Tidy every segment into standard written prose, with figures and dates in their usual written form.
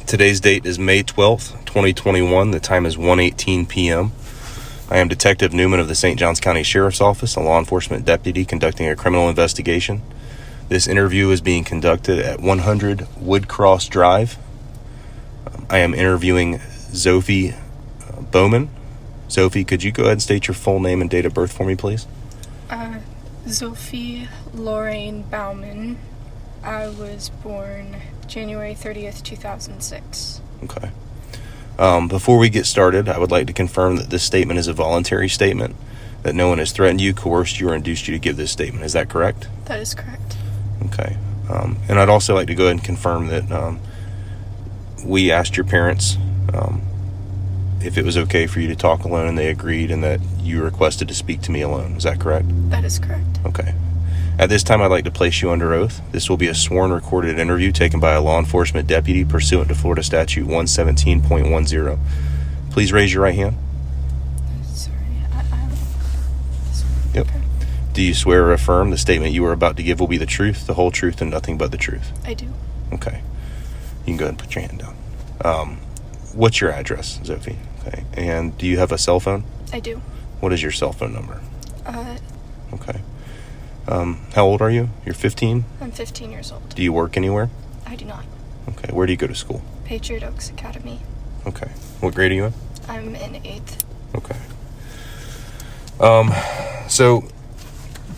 Today's date is May 12th, 2021. The time is 1:18 p.m. I am Detective Newman of the St. Johns County Sheriff's Office, a law enforcement deputy conducting a criminal investigation. This interview is being conducted at 100 Woodcross Drive. I am interviewing Zofie Bauman. Zofie, could you go ahead and state your full name and date of birth for me, please? Zofie Lorraine Bauman. I was born January 30th, 2006. Okay. Before we get started, I would like to confirm that this statement is a voluntary statement, that no one has threatened you, coerced you, or induced you to give this statement. Is that correct? That is correct. Okay. And I'd also like to go ahead and confirm that we asked your parents if it was okay for you to talk alone, and they agreed, and that you requested to speak to me alone. Is that correct? That is correct. Okay. At this time, I'd like to place you under oath. This will be a sworn recorded interview taken by a law enforcement deputy pursuant to Florida Statute 117.10. Please raise your right hand. Sorry, Yep. Okay. Do you swear or affirm the statement you are about to give will be the truth, the whole truth, and nothing but the truth? I do. Okay. You can go ahead and put your hand down. What's your address, Zofie? Okay. And do you have a cell phone? I do. What is your cell phone number? Okay. How old are you? You're 15? I'm 15 years old. Do you work anywhere? I do not. Okay. Where do you go to school? Patriot Oaks Academy. Okay. What grade are you in? I'm in 8th. Okay. So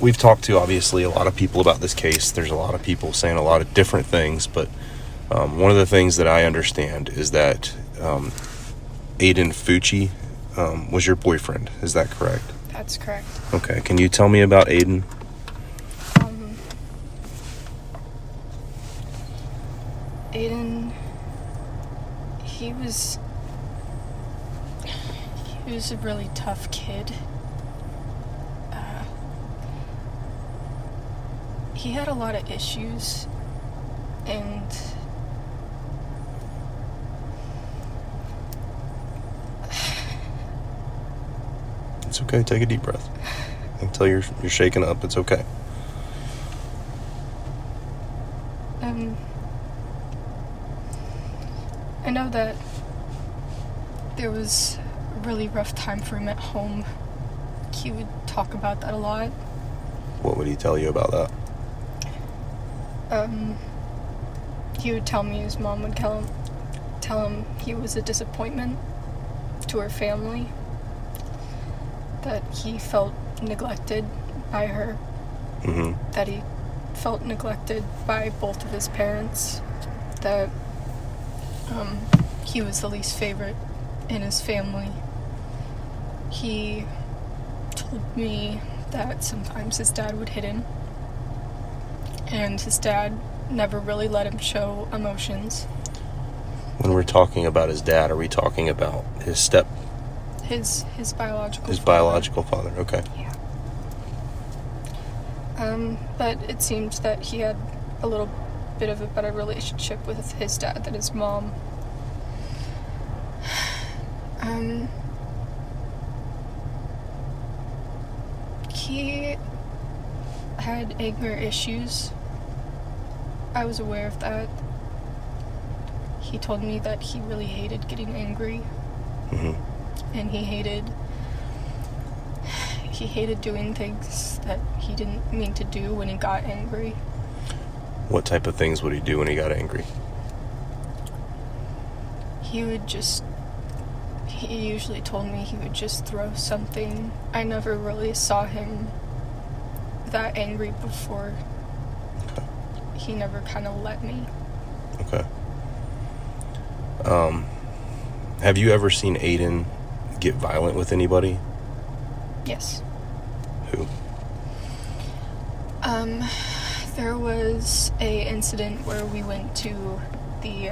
we've talked to, obviously, a lot of people about this case. There's a lot of people saying a lot of different things, but one of the things that I understand is that Aiden Fucci was your boyfriend. Is that correct? That's correct. Okay. Can you tell me about Aiden? Aiden, he was a really tough kid. He had a lot of issues, and It's okay. Take a deep breath. Until you're shaking up, it's okay. I know that there was a really rough time for him at home. He would talk about that a lot. What would he tell you about that? He would tell me his mom would tell him he was a disappointment to her family, that he felt neglected by her, that he felt neglected by both of his parents, that he was the least favorite in his family. He told me that sometimes his dad would hit him, and his dad never really let him show emotions. When we're talking about his dad, are we talking about his biological father? Okay. Yeah. But it seemed that he had a little bit of a better relationship with his dad than his mom. He had anger issues. I was aware of that. He told me that he really hated getting angry. And he hated doing things that he didn't mean to do when he got angry. What type of things would he do when he got angry? He usually told me he would just throw something. I never really saw him that angry before. Okay. He never kind of let me. Okay. Have you ever seen Aiden get violent with anybody? Yes. Who? There was a incident where we went to the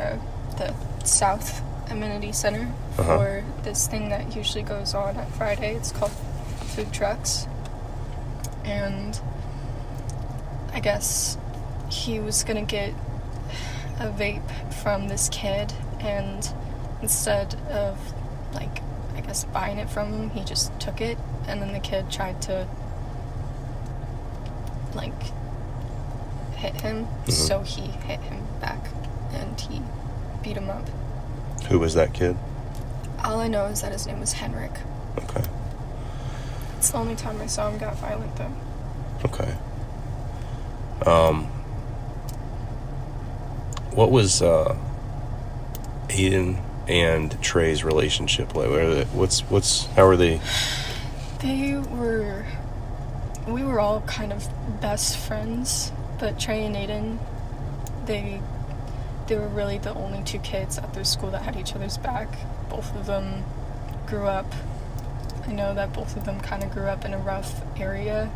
South Amenity Center for this thing that usually goes on at Friday. It's called Food Trucks. And I guess he was gonna get a vape from this kid, and instead of, like, I guess buying it from him, he just took it, and then the kid tried to, like, hit him, so he hit him back, and he beat him up. Who was that kid? All I know is that his name was Henrik. Okay. It's the only time I saw him got violent, though. Okay. What was Aiden and Trey's relationship like? How are they? We were all kind of best friends, but Trey and Aiden, they were really the only two kids at their school that had each other's back. Both of them grew up. I know that both of them kind of grew up in a rough area,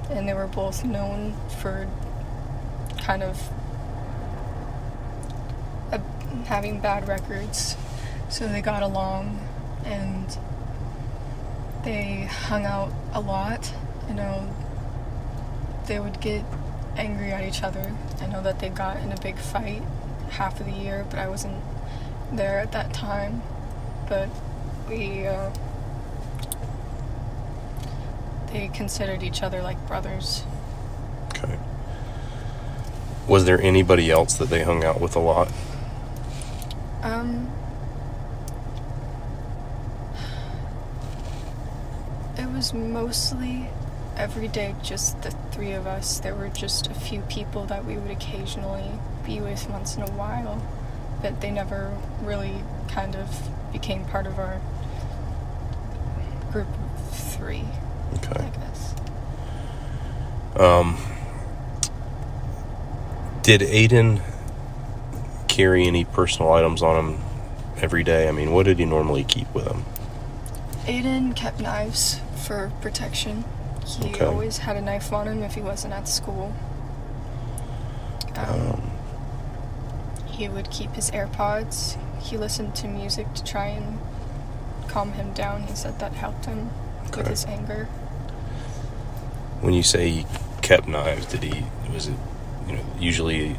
and they were both known for kind of having bad records. So they got along, and they hung out a lot. You know, they would get angry at each other. I know that they got in a big fight half of the year, but I wasn't there at that time. But they considered each other like brothers. Okay. Was there anybody else that they hung out with a lot? It was mostly every day just the three of us. There were just a few people that we would occasionally be with once in a while, but they never really kind of became part of our group of three. Okay. I guess. Did Aiden carry any personal items on him every day? I mean, what did he normally keep with him? Aiden kept knives for protection. He Okay. always had a knife on him if he wasn't at school. He would keep his AirPods. He listened to music to try and calm him down. He said that helped him with Okay. his anger. When you say he kept knives, was it usually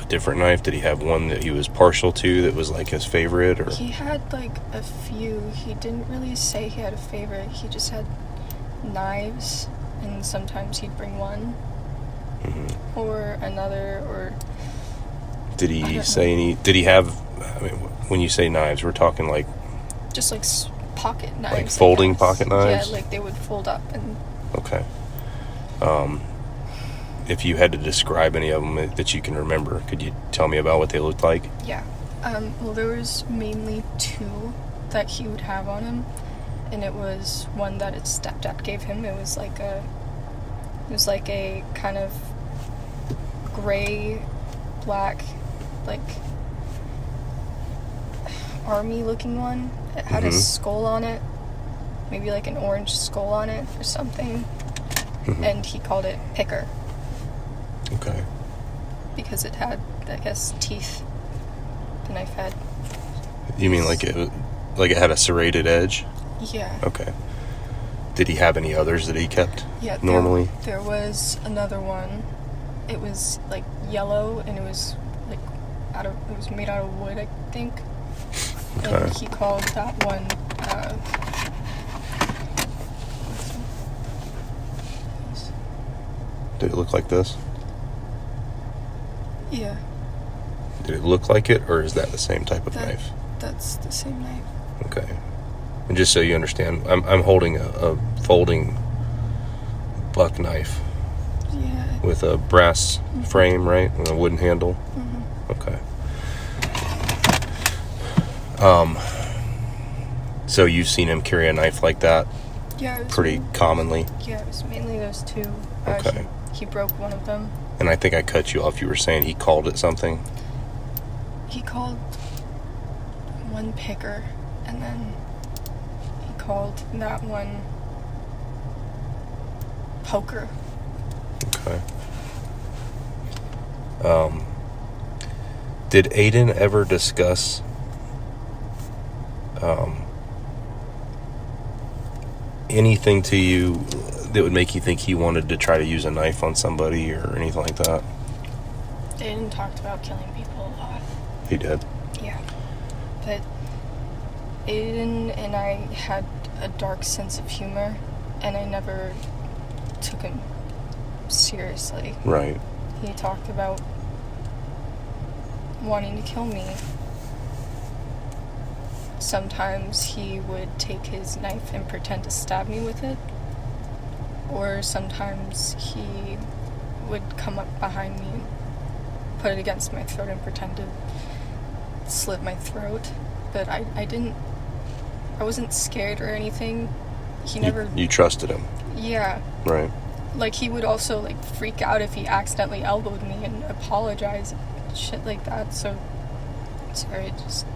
a different knife? Did he have one that he was partial to that was like his favorite, or? He had like a few. He didn't really say he had a favorite. He just had knives, and sometimes he'd bring one or another, or Did I he don't say know. any? Did he have? I mean, when you say knives, we're talking like just like pocket knives. I folding guess. pocket knives? Yeah, like they would fold up and. okay. If you had to describe any of them that you can remember, could you tell me about what they looked like? Yeah. Well, there was mainly two that he would have on him, and it was one that his stepdad gave him. It was like a kind of gray, black, like army-looking one. It had a skull on it, maybe like an orange skull on it or something, and he called it Picker. Okay. Because it had, I guess, teeth. The knife had. You mean like it had a serrated edge? Yeah. Okay. Did he have any others that he kept Yeah. normally? There was another one. It was like yellow, and it was like it was made out of wood, I think. Okay. And he called that one. Did it look like this? Yeah. Did it look like it, or is that the same type of knife? That's the same knife. Okay. And just so you understand, I'm holding a folding buck knife Yeah. with a brass frame, right? And a wooden handle. Okay. So you've seen him carry a knife like that Yeah. It was pretty commonly? Yeah, it was mainly those two. Okay. He broke one of them. And I think I cut you off. You were saying he called it something? He called one Picker, and then he called that one Poker. Okay. Did Aiden ever discuss anything to you that would make you think he wanted to try to use a knife on somebody or anything like that? Aiden talked about killing people a lot. He did. Yeah. But Aiden and I had a dark sense of humor, and I never took him seriously. Right. He talked about wanting to kill me, sometimes he would take his knife and pretend to stab me with it, or sometimes he would come up behind me and put it against my throat and pretend to slit my throat. But I wasn't scared or anything. He never... You trusted him? Yeah. Right. Like, he would also, like, freak out if he accidentally elbowed me and apologize, shit like that, so... Sorry, just...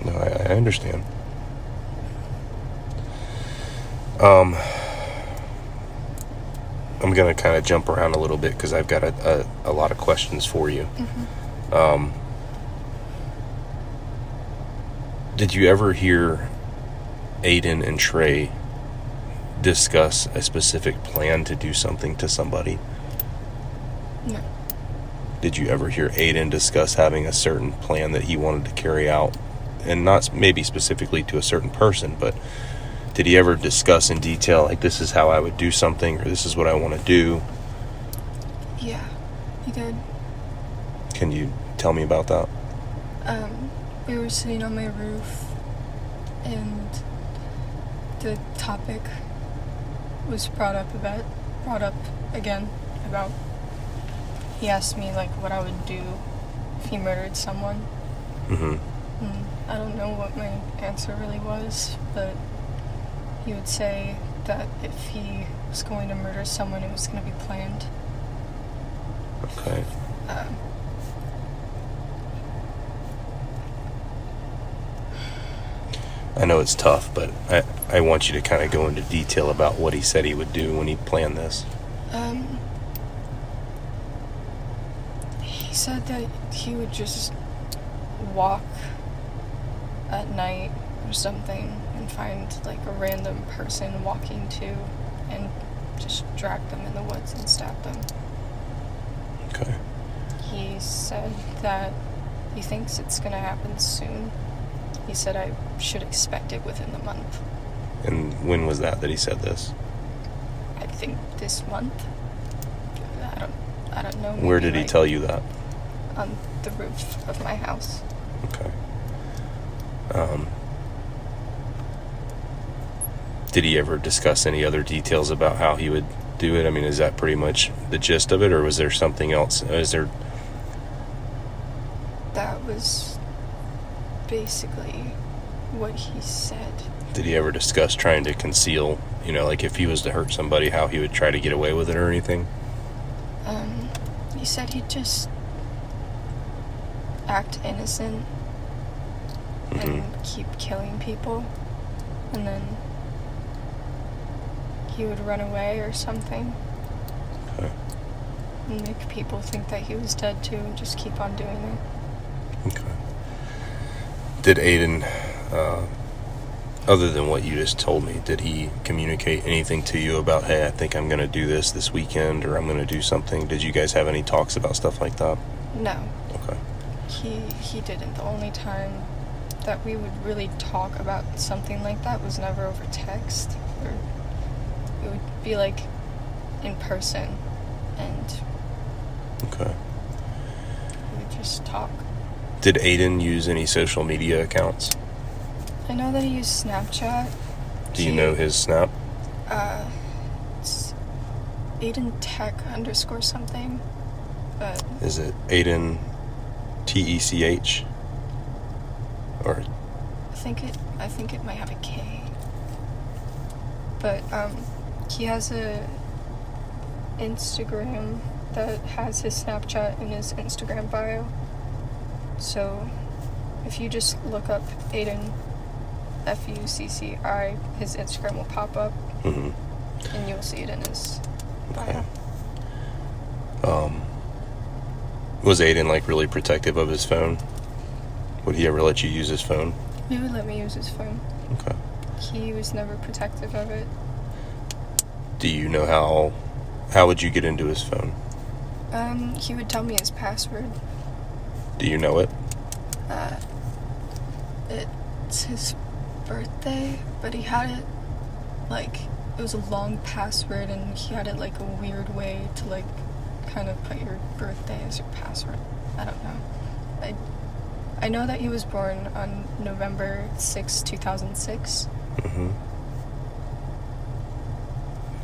No, I understand. I'm gonna kind of jump around a little bit because I've got a lot of questions for you. Mm-hmm. Did you ever hear Aiden and Trey discuss a specific plan to do something to somebody? No. Did you ever hear Aiden discuss having a certain plan that he wanted to carry out? And not maybe specifically to a certain person, but did he ever discuss in detail, like, this is how I would do something, or this is what I want to do? Yeah, he did. Can you tell me about that? We were sitting on my roof, and the topic was brought up again about, he asked me, like, what I would do if he murdered someone. Mm-hmm. And I don't know what my answer really was, but he would say that if he was going to murder someone, it was going to be planned. Okay. I know it's tough, but I want you to kind of go into detail about what he said he would do when he planned this. He said that he would just walk at night or something and find, like, a random person walking to and just drag them in the woods and stab them. Okay. He said that he thinks it's gonna happen soon. He said I should expect it within the month. And when was that he said this? I think this month. I don't know. Where did he tell you that? On the roof of my house. Okay. Did he ever discuss any other details about how he would do it? I mean, is that pretty much the gist of it, or was there something else? That was basically what he said. Did he ever discuss trying to conceal, like if he was to hurt somebody, how he would try to get away with it or anything? He said he'd just act innocent and keep killing people, and then he would run away or something. Okay. And make people think that he was dead too and just keep on doing it. Okay. Did Aiden, other than what you just told me, did he communicate anything to you about, hey, I think I'm going to do this weekend, or I'm going to do something? Did you guys have any talks about stuff like that? No. Okay. He didn't. The only time that we would really talk about something like that was never over text. Or it would be, like, in person, and okay, we would just talk. Did Aiden use any social media accounts? I know that he used Snapchat. Do you know his Snap? It's Aiden Tech _ something, but... Is it Aiden TECH? Or... I think it might have a K. But, he has a Instagram that has his Snapchat in his Instagram bio. So, if you just look up Aiden Fucci, his Instagram will pop up, and you'll see it in his bio. Okay. Was Aiden, like, really protective of his phone? Would he ever let you use his phone? He would let me use his phone. Okay. He was never protective of it. Do you know how would you get into his phone? He would tell me his password. Do you know it? It's his birthday, but he had it, like, it was a long password, and he had it, like, a weird way to, like, kind of put your birthday as your password. I don't know. I know that he was born on November 6, 2006. Mm-hmm.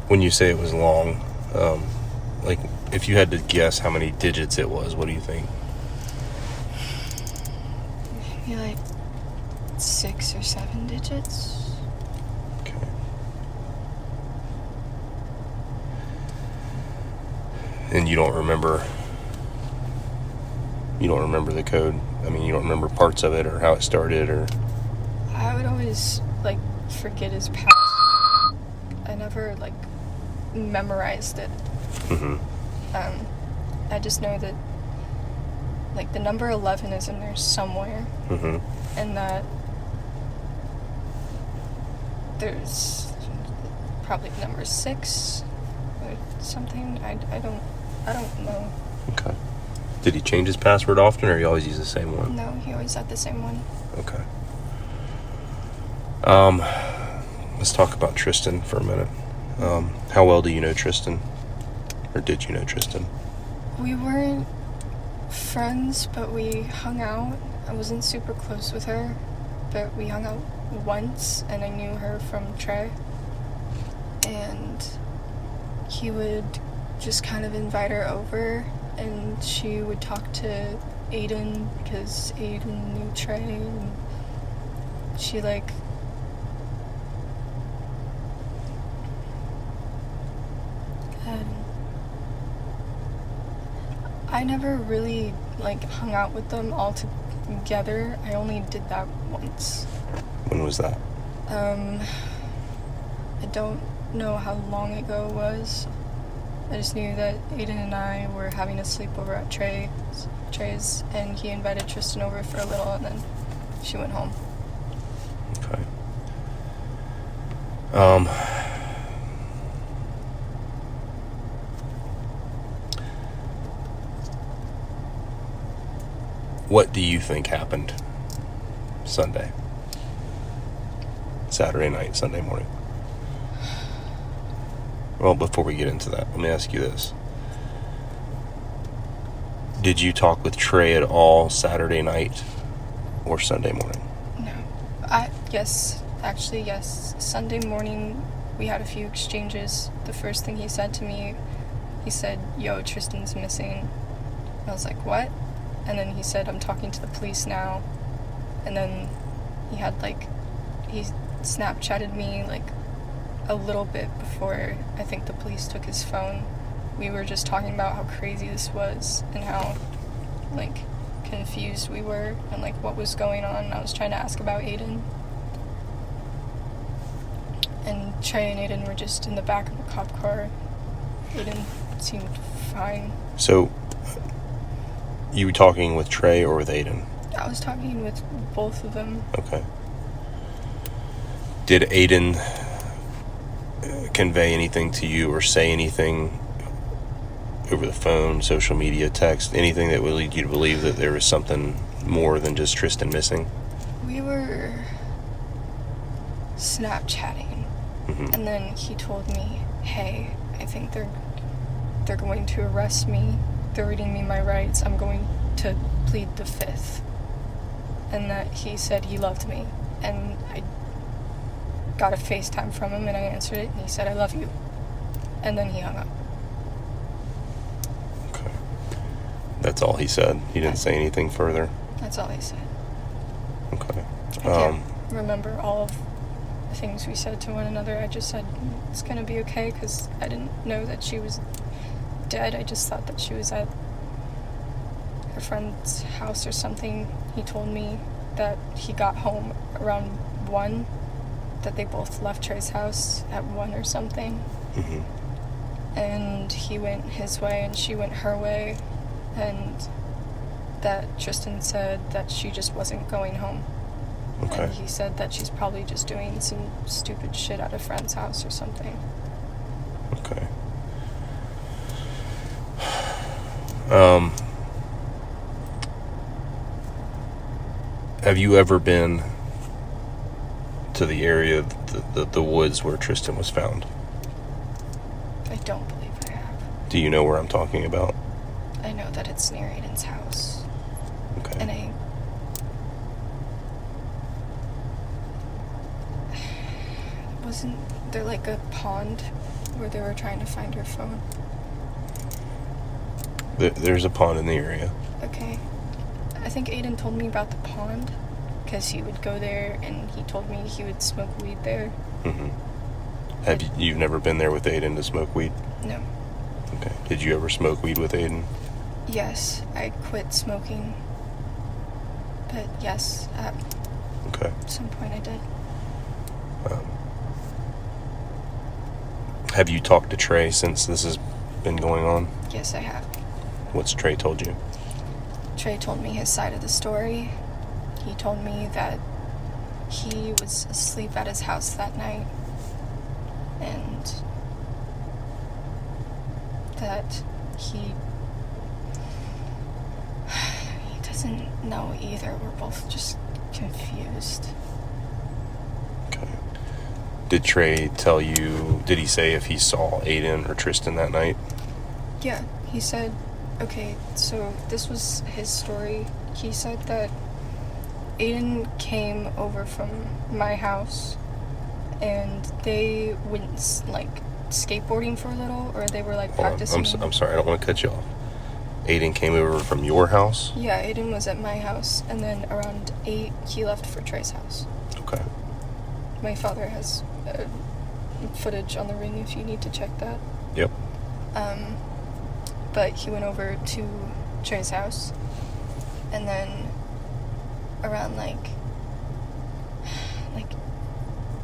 When you say it was long, like, if you had to guess how many digits it was, what do you think? Maybe like 6 or 7 digits. Okay. And you don't remember the code? I mean, you don't remember parts of it or how it started, or... I would always, like, forget his past. I never, like, memorized it. Mm-hmm. I just know that, like, the number 11 is in there somewhere. Mm-hmm. And that there's probably number 6 or something. I don't know. Okay. Did he change his password often, or he always used the same one? No, he always had the same one. Okay. Let's talk about Tristyn for a minute. How well do you know Tristyn? Or did you know Tristyn? We weren't friends, but we hung out. I wasn't super close with her, but we hung out once, and I knew her from Trey. And he would just kind of invite her over, and she would talk to Aiden because Aiden knew Trey, and she, like, I never really, like, hung out with them all together. I only did that once. When was that? I don't know how long ago it was. I just knew that Aiden and I were having a sleepover at Trey's, and he invited Tristyn over for a little, and then she went home. Okay. What do you think happened Saturday night, Sunday morning? Well, before we get into that, let me ask you this. Did you talk with Trey at all Saturday night or Sunday morning? No. Yes. Actually, yes. Sunday morning, we had a few exchanges. The first thing he said to me, he said, "Yo, Tristyn's missing." And I was like, "What?" And then he said, "I'm talking to the police now." And then he Snapchatted me, like, a little bit before I think the police took his phone. We were just talking about how crazy this was and how, like, confused we were and, like, what was going on. I was trying to ask about Aiden. And Trey and Aiden were just in the back of a cop car. Aiden seemed fine. So, you were talking with Trey or with Aiden? I was talking with both of them. Okay. Did Aiden convey anything to you or say anything over the phone, social media, text, anything that would lead you to believe that there was something more than just Tristyn missing? We were Snapchatting, Mm-hmm. and then he told me, "Hey, I think they're going to arrest me. They're reading me my rights. I'm going to plead the 5th." And that he said he loved me, and I got a FaceTime from him, and I answered it, and he said, "I love you." And then he hung up. Okay. That's all he said? He didn't say anything further? That's all he said. Okay. I can't remember all of the things we said to one another. I just said, "It's gonna be okay," because I didn't know that she was dead. I just thought that she was at her friend's house or something. He told me that he got home around 1, that they both left Trey's house at 1 or something. Mm-hmm. And he went his way and she went her way, and that Tristyn said that she just wasn't going home. Okay. And he said that she's probably just doing some stupid shit at a friend's house or something. Okay. Have you ever been to the area of the woods where Tristyn was found? I don't believe I have. Do you know where I'm talking about? I know that it's near Aiden's house. Okay. And I Wasn't there like a pond where they were trying to find her phone? There's a pond in the area. Okay. I think Aiden told me about the pond because he would go there and he told me he would smoke weed there. Have you've never been there with Aiden to smoke weed? No. Okay. Did you ever smoke weed with Aiden? Yes, I quit smoking. But yes, at some point I did. Have you talked to Trey since this has been going on? Yes, I have. What's Trey told you? Trey told me his side of the story. He told me that he was asleep at his house that night and that he doesn't know either. We're both just confused. Okay. Did Trey tell you, did he say if he saw Aiden or Tristyn that night? Yeah, he said, okay, so this was his story. He said that Aiden came over from my house and they went like skateboarding for a little, or they were like practicing. I'm sorry, I don't want to cut you off. Aiden came over from your house? Yeah, Aiden was at my house, and then around 8 he left for Trey's house. Okay. My father has footage on the ring if you need to check that. Yep. But he went over to Trey's house, and then around like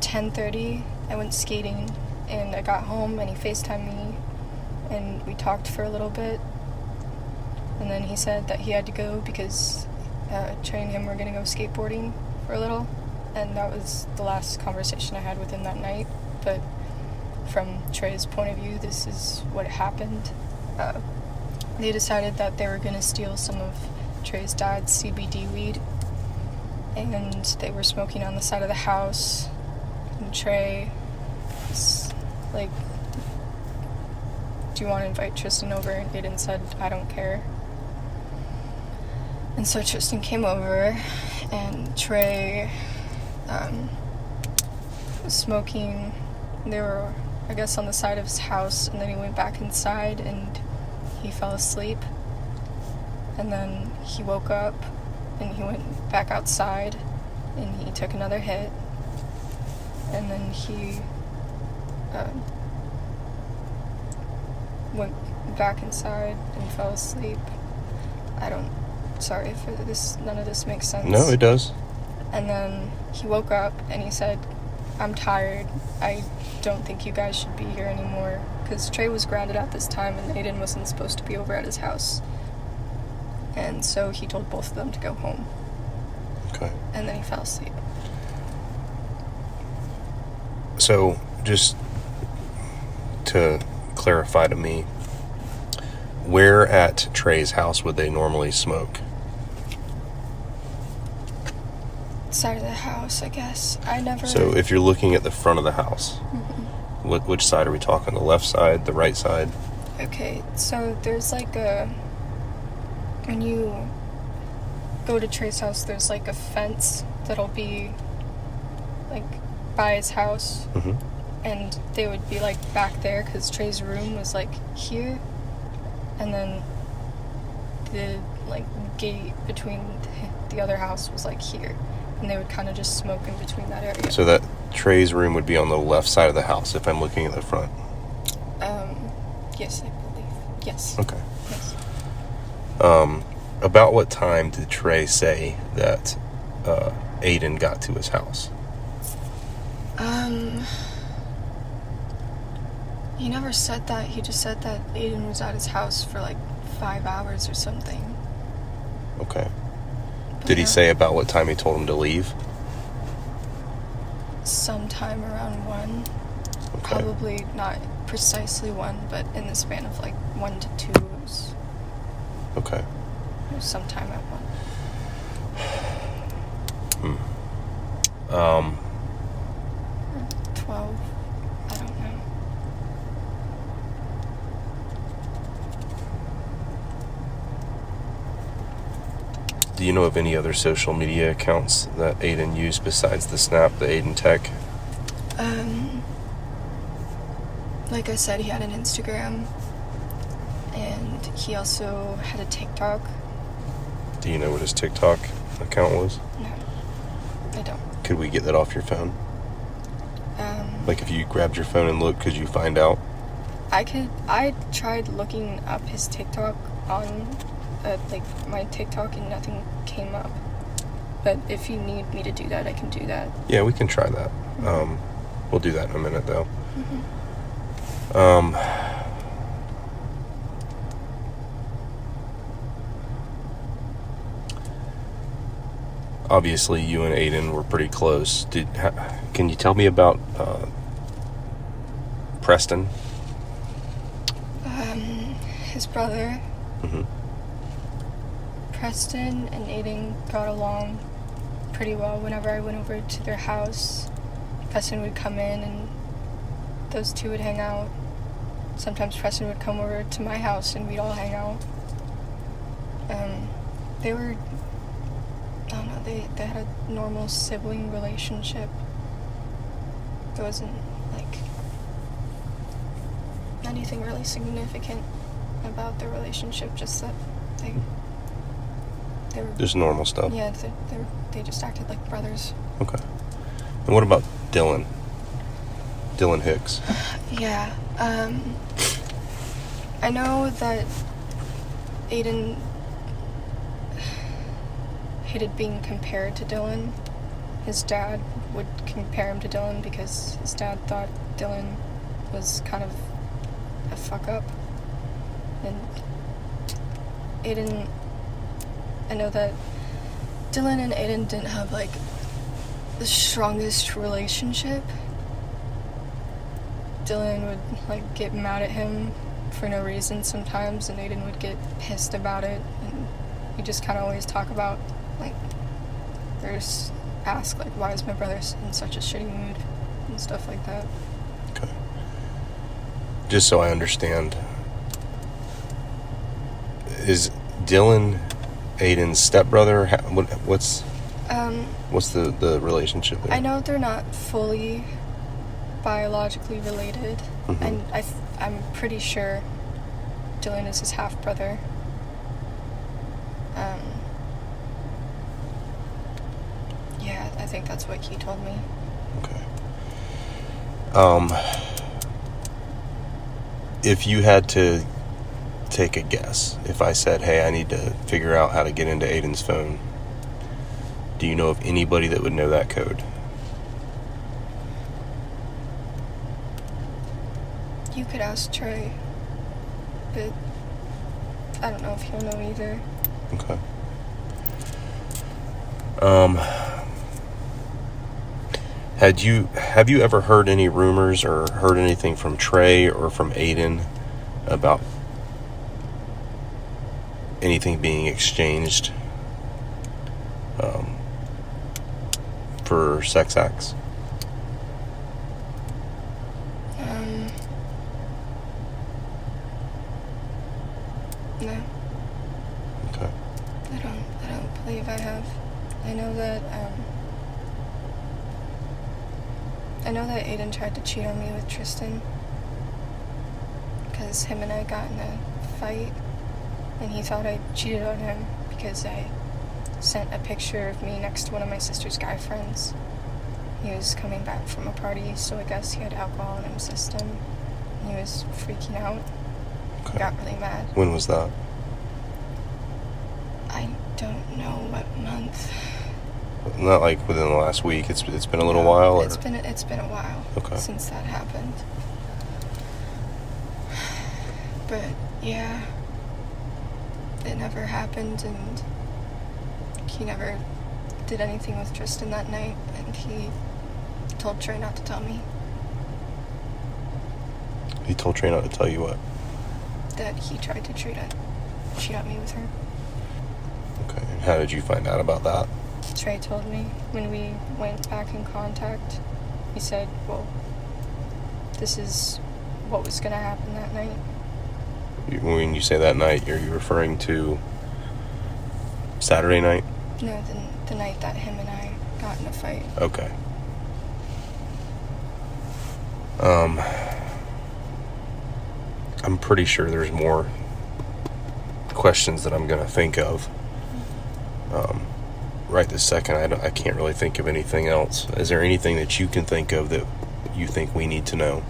10:30 I went skating, and I got home and he FaceTimed me and we talked for a little bit, and then he said that he had to go because Trey and him were gonna go skateboarding for a little, and that was the last conversation I had with him that night. But from Trey's point of view, this is what happened. They decided that they were gonna steal some of Trey's dad's CBD weed, and they were smoking on the side of the house, and Trey was like, do you want to invite Tristyn over? And Aiden said, I don't care. And so Tristyn came over, and Trey was smoking. They were, I guess, on the side of his house, and then he went back inside and he fell asleep. And then he woke up and he went back outside and he took another hit. And then he went back inside and fell asleep. Sorry if none of this makes sense. No, it does. And then he woke up and he said, I'm tired. I don't think you guys should be here anymore. Because Trey was grounded at this time and Aiden wasn't supposed to be over at his house. And so he told both of them to go home. Okay. And then he fell asleep. So, just to clarify to me, where at Trey's house would they normally smoke? Side of the house, I guess. So, if you're looking at the front of the house, which side are we talking? The left side, the right side? Okay, so there's like when you go to Trey's house, there's like a fence that'll be like by his house, and they would be like back there because Trey's room was like here, and then the like gate between the other house was like here, and they would kind of just smoke in between that area. So that Trey's room would be on the left side of the house if I'm looking at the front. Yes, I believe. Yes. Okay. Yes. About what time did Trey say that Aiden got to his house? He never said that. He just said that Aiden was at his house for like 5 hours or something. Okay. But Did he say about what time he told him to leave? Sometime around 1. Okay. Probably not precisely 1, but in the span of like 1 to 2. Okay. It was sometime at 1. 12. I don't know. Do you know of any other social media accounts that Aiden used besides the Snap, the Aiden Tech? like I said, he had an Instagram, and he also had a TikTok. Do you know what his TikTok account was? No, I don't. Could we get that off your phone? Like if you grabbed your phone and looked, could you find out? I tried looking up his TikTok on my TikTok, and nothing came up. But if you need me to do that, I can do that. Yeah, we can try that. We'll do that in a minute, though. Obviously, you and Aiden were pretty close. Can you tell me about Preston? His brother. Mm-hmm. Preston and Aiden got along pretty well. Whenever I went over to their house, Preston would come in and those two would hang out. Sometimes Preston would come over to my house and we'd all hang out. They were, I don't know, they had a normal sibling relationship. There wasn't, like, anything really significant about their relationship, just that they were... Just normal stuff? Yeah, they just acted like brothers. Okay. And what about Dylan? Dylan Hicks? Yeah, I know that Aiden hated being compared to Dylan. His dad would compare him to Dylan because his dad thought Dylan was kind of a fuck-up. And Aiden... I know that Dylan and Aiden didn't have, like, the strongest relationship. Dylan would, like, get mad at him for no reason sometimes, and Aiden would get pissed about it, and we just kind of always talk about, like, or just ask, like, why is my brother in such a shitty mood, and stuff like that. Okay. Just so I understand, is Dylan Aiden's stepbrother? What's the relationship there? I know they're not fully biologically related, Mm-hmm. and I'm pretty sure Dylan is his half-brother. Yeah, I think that's what he told me. Okay. If you had to take a guess, if I said, hey, I need to figure out how to get into Aiden's phone, do you know of anybody that would know that code? You could ask Trey, but I don't know if he'll know either. Okay. Have you ever heard any rumors or heard anything from Trey or from Aiden about anything being exchanged for sex acts? No. Okay. I don't believe I have. I know that Aiden tried to cheat on me with Tristyn, because him and I got in a fight, and he thought I cheated on him because I sent a picture of me next to one of my sister's guy friends. He was coming back from a party, so I guess he had alcohol in his system, and he was freaking out. Okay. He got really mad. When was that? I don't know what month. Not like within the last week. It's been a little while. Or? It's been a while. Okay. Since that happened. But yeah, it never happened, and he never did anything with Tristyn that night, and he told Trey not to tell me. He told Trey not to tell you what? That he tried to cheat on me with her. Okay. And how did you find out about that? Trey told me when we went back in contact. He said, well, this is what was going to happen that night. When you say that night, are you referring to Saturday night? No, the night that him and I got in a fight. Okay. I'm pretty sure there's more questions that I'm going to think of. Right this second, I can't really think of anything else. Is there anything that you can think of that you think we need to know?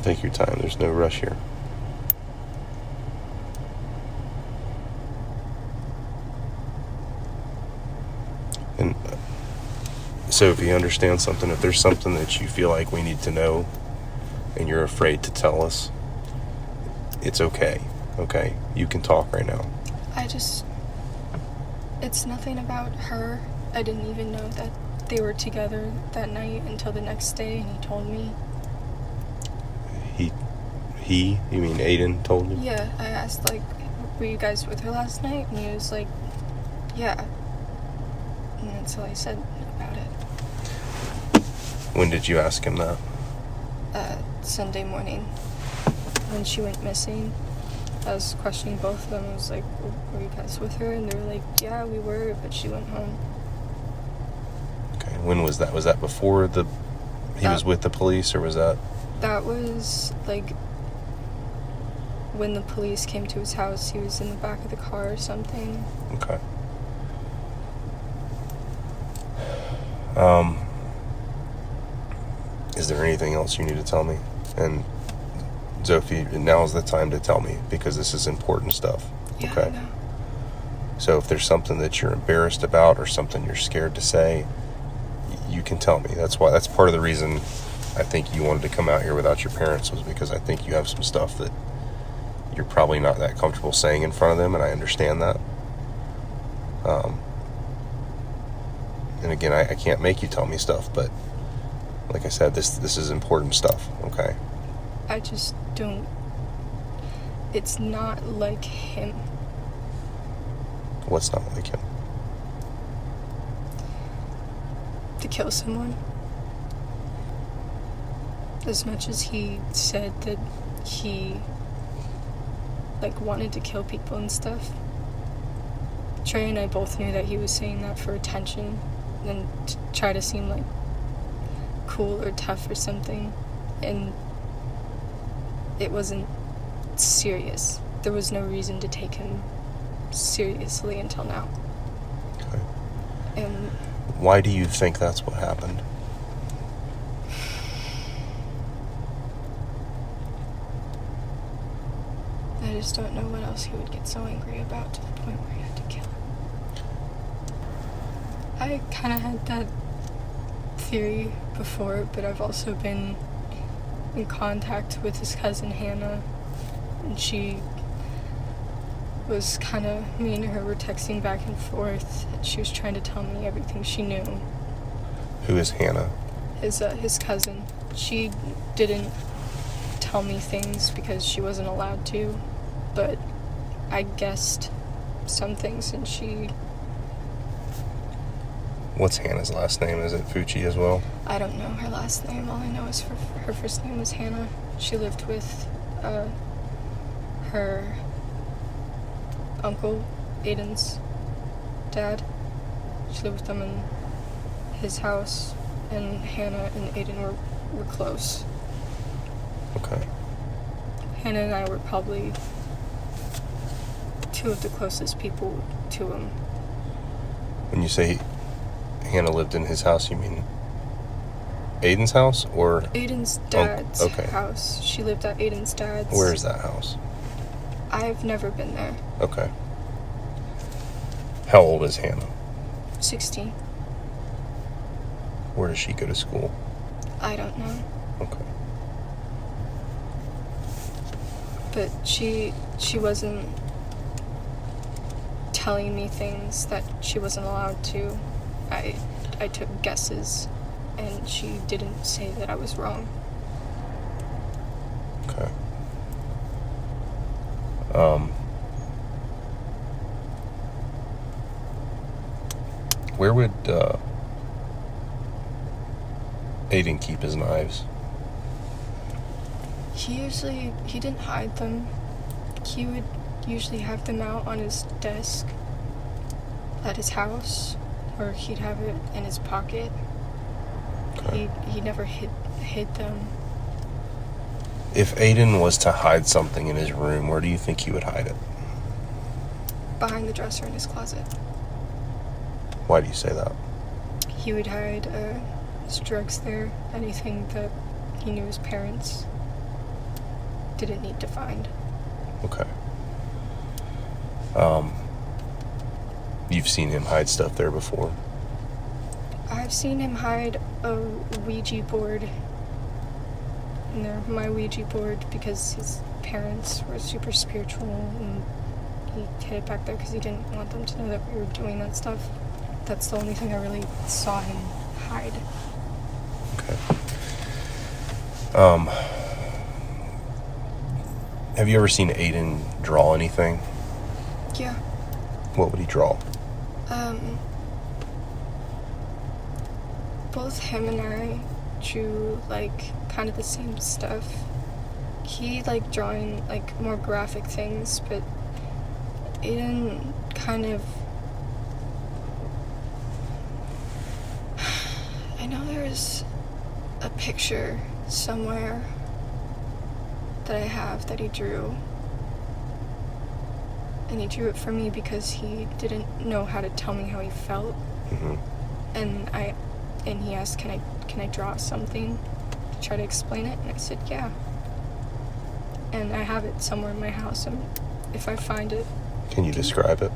Take your time. There's no rush here. And so if you understand something, if there's something that you feel like we need to know and you're afraid to tell us, it's okay. Okay? You can talk right now. It's nothing about her. I didn't even know that they were together that night until the next day, and he told me. You mean Aiden told you? Yeah, I asked, like, were you guys with her last night? And he was like, yeah. And that's all I said about it. When did you ask him that? Sunday morning. When she went missing, I was questioning both of them. I was like, were you guys with her? And they were like, yeah, we were, but she went home. Okay, when was that? Was that before he was with the police, or was that? That was, like, when the police came to his house. He was in the back of the car or something. Okay. Is there anything else you need to tell me? And Zofie, now's the time to tell me, because this is important stuff. Yeah, okay? I know. So if there's something that you're embarrassed about or something you're scared to say, you can tell me. That's part of the reason I think you wanted to come out here without your parents, was because I think you have some stuff that you're probably not that comfortable saying in front of them, and I understand that. And again, I can't make you tell me stuff, but like I said, this is important stuff, okay? I just don't... It's not like him. What's not like him? To kill someone. As much as he said that he, like, wanted to kill people and stuff, Trey and I both knew that he was saying that for attention and to try to seem, like, cool or tough or something. And it wasn't serious. There was no reason to take him seriously until now. Okay. And why do you think that's what happened? I just don't know what else he would get so angry about to the point where he had to kill him. I kind of had that theory before, but I've also been in contact with his cousin Hannah, and she was kind of, me and her were texting back and forth, and she was trying to tell me everything she knew. Who is Hannah? His cousin. She didn't tell me things because she wasn't allowed to, but I guessed some things, and she... What's Hannah's last name? Is it Fucci as well? I don't know her last name. All I know is her first name was Hannah. She lived with her uncle, Aiden's dad. She lived with them in his house, and Hannah and Aiden were close. Okay. Hannah and I were probably two of the closest people to him. When you say Hannah lived in his house, you mean Aiden's house, or Aiden's dad's okay. house. She lived at Aiden's dad's. Where is that house? I've never been there. Okay. How old is Hannah? 16. Where does she go to school? I don't know. Okay. But she wasn't telling me things that she wasn't allowed to. I took guesses, and she didn't say that I was wrong. Okay. Where would Aiden keep his knives? He didn't hide them. He would usually have them out on his desk at his house, or he'd have it in his pocket. Okay. He never hid them. If Aiden was to hide something in his room, where do you think he would hide it? Behind the dresser in his closet. Why do you say that? He would hide his drugs there, anything that he knew his parents didn't need to find. Okay. You've seen him hide stuff there before? I've seen him hide a Ouija board in there, my Ouija board, because his parents were super spiritual, and he hid it back there because he didn't want them to know that we were doing that stuff. That's the only thing I really saw him hide. Okay. Have you ever seen Aiden draw anything? Yeah. What would he draw? Both him and I drew, like, kind of the same stuff. He liked drawing, like, more graphic things, but Aiden kind of... I know there's a picture somewhere that I have that he drew. And he drew it for me because he didn't know how to tell me how he felt. Mm-hmm. And he asked, can I draw something to try to explain it? And I said, yeah. And I have it somewhere in my house, and if I find it... Can you describe it?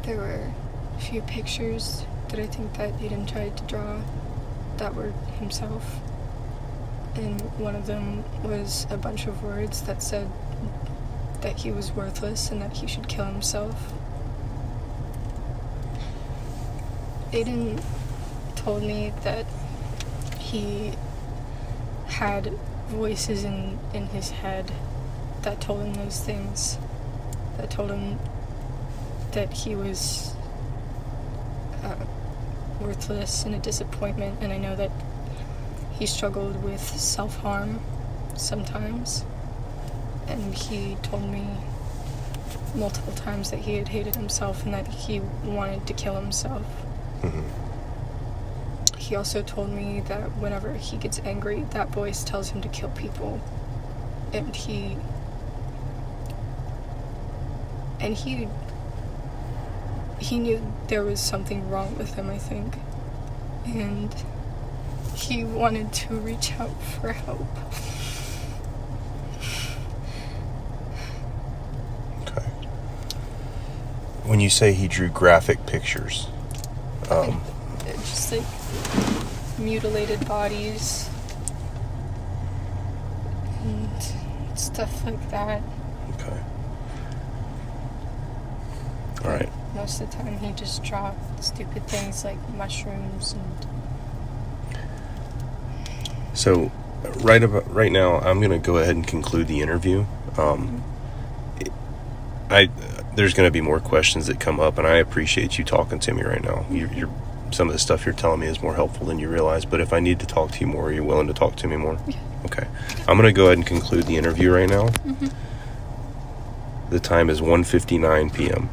There were a few pictures that I think that Aiden tried to draw that were himself. And one of them was a bunch of words that said that he was worthless and that he should kill himself. Aiden told me that he had voices in his head that told him those things, that told him that he was worthless and a disappointment. And I know that he struggled with self-harm sometimes, and he told me multiple times that he had hated himself and that he wanted to kill himself. Mm-hmm. He also told me that whenever he gets angry, that voice tells him to kill people. And he knew there was something wrong with him, I think. And he wanted to reach out for help. Okay. When you say he drew graphic pictures, Just like mutilated bodies and stuff like that. okay. All right. Most of the time he just draw stupid things like mushrooms and... So, right now, I'm going to go ahead and conclude the interview. There's going to be more questions that come up, and I appreciate you talking to me right now. Some of the stuff you're telling me is more helpful than you realize, but if I need to talk to you more, are you willing to talk to me more? Yeah. Okay. I'm going to go ahead and conclude the interview right now. Mm-hmm. The time is 1:59 p.m.